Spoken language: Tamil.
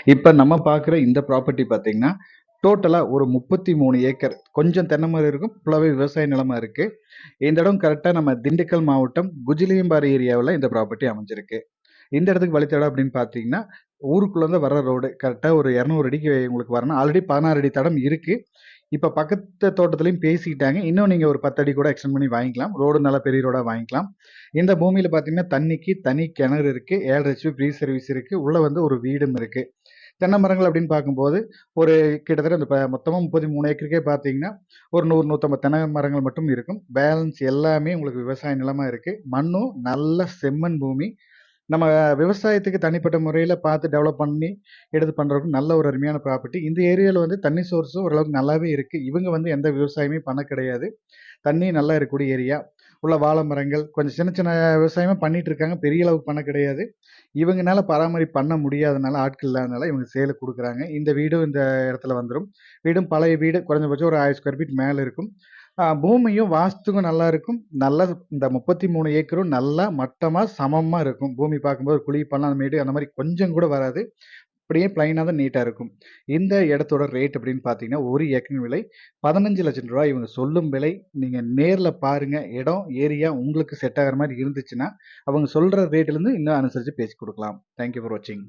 இப்ப நம்ம பார்க்குற இந்த ப்ராப்பர்ட்டி பார்த்தீங்கன்னா, டோட்டலா ஒரு 33 ஏக்கர். கொஞ்சம் தென்னை மரம் இருக்கும். ஃபுல்லாவே விவசாய நிலமா இருக்கு. இந்த இடம் கரெக்ட்டா நம்ம திண்டுக்கல் மாவட்டம் குஜிலியம்பாறை ஏரியாவுல இந்த ப்ராப்பர்ட்டி அமைஞ்சிருக்கு. இந்த இடத்துக்கு வழித்தடம் அப்படின்னு பார்த்தீங்கன்னா, ஊருக்குள்ள இருந்து வர்ற ரோடு. கரெக்ட்டா ஒரு 200 அடிக்கு உங்களுக்கு வரணும். ஆல்ரெடி 16 அடி தடம் இருக்கு. இப்ப பக்கத்து தோட்டத்திலயும் பேசிக்கிட்டாங்க. இன்னும் நீங்க ஒரு 10 அடி கூட எக்ஸ்டெண்ட் பண்ணி வாங்கிக்கலாம். ரோடு நல்லா பெரிய ரோடா வாங்கிக்கலாம். இந்த பூமியில பார்த்தீங்கன்னா, தண்ணிக்கு தனி கிணறு இருக்கு. 7 ஹெச்பி ஃப்ரீ சர்வீஸ் இருக்கு. உள்ள வந்து ஒரு வீடும் இருக்கு. தென்னை மரங்கள் அப்படின்னு பார்க்கும்போது, ஒரு கிட்டத்தட்ட இந்த மொத்தமா 33 ஏக்கருக்கே பார்த்தீங்கன்னா, ஒரு 100, 150 தென்னை மரங்கள் மட்டும் இருக்கும். பேலன்ஸ் எல்லாமே உங்களுக்கு விவசாய நிலமா இருக்கு. மண்ணும் நல்ல செம்மண் பூமி. நம்ம விவசாயத்துக்கு தனிப்பட்ட முறையில பார்த்து டெவலப் பண்ணி எடுத்து பண்றதுக்கு நல்ல ஒரு அருமையான ப்ராப்பர்ட்டி. இந்த ஏரியால வந்து தண்ணி சோர்ஸும் ஓரளவுக்கு நல்லாவே இருக்கு. இவங்க வந்து எந்த விவசாயமே பண்ண கிடையாது. தண்ணி நல்லா இருக்கக்கூடிய ஏரியா. உள்ள வாழை மரங்கள், கொஞ்சம் சின்ன சின்ன விவசாயமும் பண்ணிட்டு இருக்காங்க. பெரிய அளவுக்கு பண்ண கிடையாது. இவங்கனால பராமரிப்பு பண்ண முடியாதனால, ஆட்கள் இல்லாதனால இவங்க சேலுக்கு குடுக்குறாங்க. இந்த வீடும் இந்த இடத்துல வந்துரும். வீடும் பழைய வீடு. குறைஞ்சபட்சம் ஒரு 1000 ஸ்கொயர் ஃபீட் மேல இருக்கும். பூமியும் வாஸ்துக்கும் நல்லா இருக்கும். நல்லா இந்த 33 ஏக்கரும் நல்லா மட்டமா, சமமா இருக்கும். பூமி பார்க்கும்போது குழி, பள்ளம், மேடு அந்த மாரி கொஞ்சம் கூட வராது. அப்படியே பிளைனா தான் நீட்டா இருக்கும். இந்த இடத்தோட ரேட் அப்படின்னு பார்த்தீங்கன்னா, 1 ஏக்கரின் விலை ரூ. 15,00,000 இவங்க சொல்லும் விலை. நீங்க நேர்ல பாருங்க. இடம், ஏரியா உங்களுக்கு செட் ஆகுற மாரி இருந்துச்சுன்னா, அவங்க சொல்ற ரேட்லருந்து இன்னும் அனுசரிச்சு பேசி குடுக்கலாம். தேங்க் யூ ஃபார் வாட்சிங்.